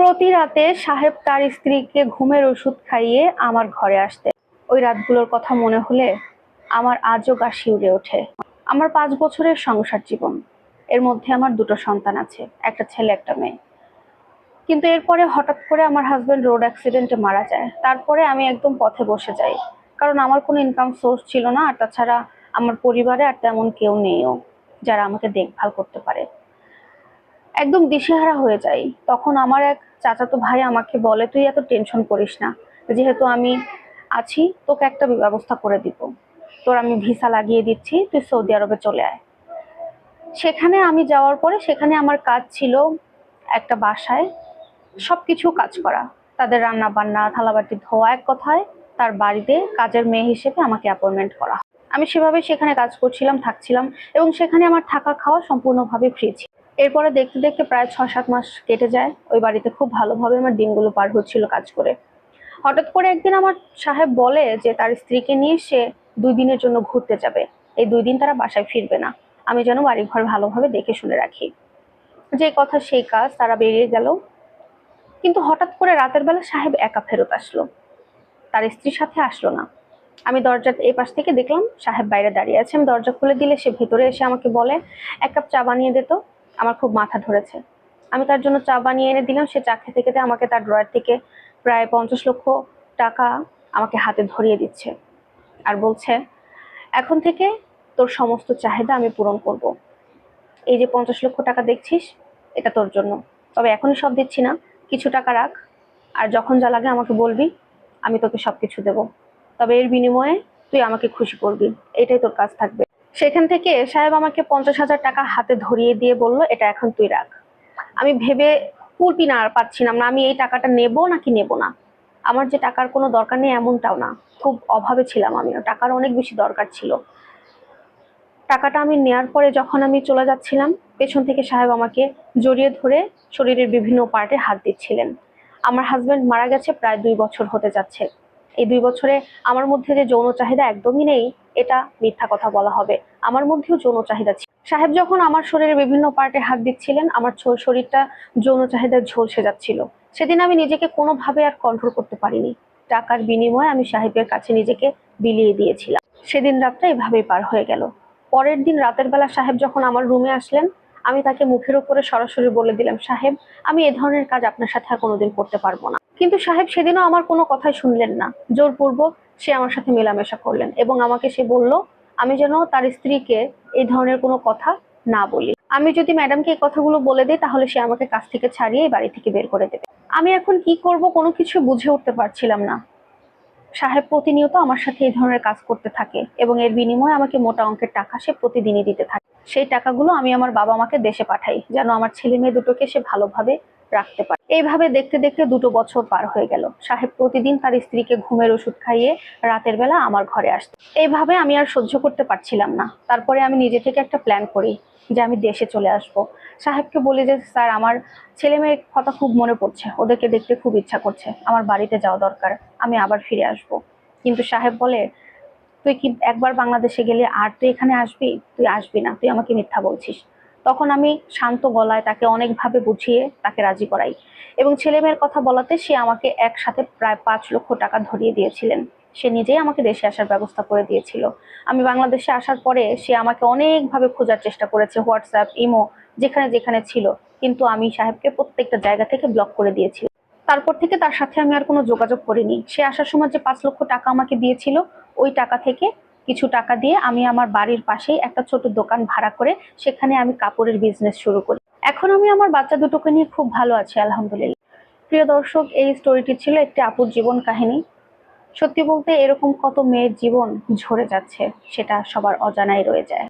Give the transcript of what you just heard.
প্রতি রাতে সাহেব তার স্ত্রীকে ঘুমের ওষুধ খাইয়ে আমার ঘরে আসতেন। ওই রাতগুলোর কথা মনে হলে আমার আজও গা শিউরে ওঠে। আমার 5 বছরের সংসার জীবন, এর মধ্যে আমার দুটো সন্তান আছে, একটা ছেলে একটা মেয়ে। কিন্তু এরপরে হঠাৎ করে আমার হাজবেন্ড রোড অ্যাক্সিডেন্টে মারা যায়। তারপরে আমি একদম পথে বসে যাই, কারণ আমার কোনো ইনকাম সোর্স ছিল না, আর তাছাড়া আমার পরিবারে আর তেমন কেউ নেইও যারা আমাকে দেখভাল করতে পারে। একদম দিশেহারা হয়ে যাই। তখন আমার এক চাচাতো ভাই আমাকে বলে, তুই এত টেনশন করিস না, যেহেতু আমি আছি, তোকে একটা ব্যবস্থা করে দিব, তোর আমি ভিসা লাগিয়ে দিচ্ছি, তুই সৌদি আরবে চলে আয়। সেখানে আমি যাওয়ার পরে সেখানে আমার কাজ ছিল একটা বাসায় সবকিছু কাজ করা, তাদের রান্না বান্না, থালাবাটি ধোয়া, এক কথায় তার বাড়িতে কাজের মেয়ে হিসেবে আমাকে অ্যাপয়েন্টমেন্ট করা হয়। আমি সেভাবে সেখানে কাজ করছিলাম, থাকছিলাম, এবং সেখানে আমার থাকা খাওয়া সম্পূর্ণভাবে ফ্রি ছিল। এরপরে দেখতে দেখতে প্রায় 6-7 মাস কেটে যায়। ওই বাড়িতে খুব ভালোভাবে আমার দিনগুলো পার হচ্ছিল কাজ করে। হঠাৎ করে একদিন আমার সাহেব বলে যে তার স্ত্রীকে নিয়ে সে 2 দিনের জন্য ঘুরতে যাবে, এই 2 দিন তারা বাসায় ফিরবে না, আমি যেন বাড়িঘর ভালোভাবে দেখে শুনে রাখি। যে কথা সেই কাজ, তারা বেরিয়ে গেল। কিন্তু হঠাৎ করে রাতের বেলা সাহেব একা ফেরত আসলো, তার স্ত্রীর সাথে আসলো না। আমি দরজার এই পাশ থেকে দেখলাম সাহেব বাইরে দাঁড়িয়ে আছে। আমি দরজা খুলে দিলে সে ভেতরে এসে আমাকে বলে, 1 কাপ চা বানিয়ে দে তো, আমার খুব মাথা ধরেছে। আমি তার জন্য চা বানিয়ে এনে দিলাম। সে চা খেতে খেতে আমাকে তার ড্রয়ার থেকে প্রায় 50 লক্ষ টাকা আমাকে হাতে ধরিয়ে দিচ্ছে, আর বলছে, এখন থেকে তোর সমস্ত চাহিদা আমি পূরণ করব। এই যে 50 লক্ষ টাকা দেখছিস, এটা তোর জন্য, তবে এখনই সব দিচ্ছি না, কিছু টাকা রাখ, আর যখন যা লাগে আমাকে বলবি, আমি তোকে সবকিছু দেব, তবে এর বিনিময়ে তুই আমাকে খুশি করবি, এটাই তোর কাজ থাকবে। সেখান থেকে সাহেব আমাকে 50,000 টাকা হাতে ধরিয়ে দিয়ে বলল, এটা এখন তুই রাখ। আমি ভেবে কুলপি না পাচ্ছিলাম না, আমি এই টাকাটা নেব নাকি নেব না। আমার যে টাকার কোনো দরকার নেই এমনটাও না, খুব অভাবে ছিলাম, আমিও টাকার অনেক বেশি দরকার ছিল। টাকাটা আমি নেয়ার পরে যখন আমি চলে যাচ্ছিলাম, পেছন থেকে সাহেব আমাকে জড়িয়ে ধরে শরীরের বিভিন্ন পার্টে হাত দিচ্ছিলেন। আমার হাজবেন্ড মারা গেছে প্রায় 2 বছর হতে যাচ্ছে। এই 2 বছরে আমার মধ্যে যে যৌন চাহিদা একদমই নেই, এটা মিথ্যা কথা বলা হবে, আমার মধ্যেও যৌন চাহিদা ছিল। সাহেব যখন আমার শরীরের বিভিন্ন পার্টে হাত দিচ্ছিলেন, আমার শরীরটা যৌন চাহিদায় ঝলসে যাচ্ছিল। সেদিন আমি নিজেকে কোনোভাবে আর কন্ট্রোল করতে পারিনি। টাকার বিনিময়ে আমি সাহেবের কাছে নিজেকে বিলিয়ে দিয়েছিলাম। সেদিন রাতটা এভাবেই পার হয়ে গেল। পরের দিন রাতের বেলা সাহেব যখন আমার রুমে আসলেন, আমি তাকে মুখের উপরে সরাসরি বলে দিলাম, সাহেব, আমি এ ধরনের কাজ আপনার সাথে আর কোনোদিন করতে পারবো না। কিন্তু সাহেব সেদিনও আমার কোনো কথাই শুনলেন না। জোরপূর্বক সে আমার সাথে মেলামেশা করলেন এবং আমাকে সে বলল আমি যেন তার স্ত্রীকে এই ধরনের কোনো কথা না বলি। আমি যদি ম্যাডামকে এই কথাগুলো বলে দিই, তাহলে সে আমাকে কাজ থেকে ছাড়িয়ে এই বাড়ি থেকে বের করে দেবে। আমি এখন কি করব কোনো কিছু বুঝে উঠতে পারছিলাম না। সাহেব প্রতিনিয়ত আমার সাথে এই ধরনের কাজ করতে থাকে এবং এর বিনিময়ে আমাকে মোটা অঙ্কের টাকা সে প্রতিদিনই দিতে থাকে। সেই টাকাগুলো আমি আমার বাবা মাকে দেশে পাঠাই, যেন আমার ছেলে মেয়ে দুটোকে সে ভালোভাবে রাখতে পারে। এইভাবে দেখতে দেখতে 2 বছর পার হয়ে গেল। সাহেব প্রতিদিন তার স্ত্রীকে ঘুমের ওষুধ খাইয়ে রাতের বেলা আমার ঘরে আসতো। এইভাবে আমি আর সহ্য করতে পারছিলাম না। তারপরে আমি নিজে থেকে একটা প্ল্যান করি যে আমি দেশে চলে আসব। সাহেবকে বলি যে, স্যার, আমার ছেলে মেয়ের কথা খুব মনে পড়ছে, ওদেরকে দেখতে খুব ইচ্ছা করছে, আমার বাড়িতে যাওয়া দরকার, আমি আবার ফিরে আসব। কিন্তু সাহেব বলে, তুই কি একবার বাংলাদেশে গেলে আর তুই এখানে আসবি? তুই আসবি না, তুই আমাকে মিথ্যা বলছিস। তখন আমি শান্ত গলায় তাকে অনেকভাবে বুঝিয়ে তাকে রাজি করাই, এবং ছেলে মেয়ের কথা বলাতে সে আমাকে একসাথে প্রায় 5 লক্ষ টাকা ধরিয়ে দিয়েছিলেন। সে নিজেই আমাকে দেশে আসার ব্যবস্থা করে দিয়েছিল। আমি বাংলাদেশে আসার পরে সে আমাকে অনেকভাবে খোঁজার চেষ্টা করেছে, হোয়াটসঅ্যাপ, ইমো, যেখানে যেখানে ছিল, কিন্তু আমি সাহেবকে প্রত্যেকটা জায়গা থেকে ব্লক করে দিয়েছি। তারপর থেকে তার সাথে আমি আর কোনো যোগাযোগ করিনি। সে আসার সময় যে 5 লক্ষ টাকা আমাকে দিয়েছিল, ওই টাকা থেকে কিছু টাকা দিয়ে আমি আমার বাড়ির পাশেই একটা ছোট দোকান ভাড়া করে সেখানে আমি কাপড়ের বিজনেস শুরু করি। এখন আমি আমার বাচ্চা দুটোকে নিয়ে খুব ভালো আছি, আলহামদুলিল্লাহ। প্রিয় দর্শক, এই স্টোরিটি ছিল একটি আপুর জীবন কাহিনী। সত্যি বলতে এরকম কত মেয়ের জীবন ঝরে যাচ্ছে, সেটা সবার অজানাই রয়ে যায়।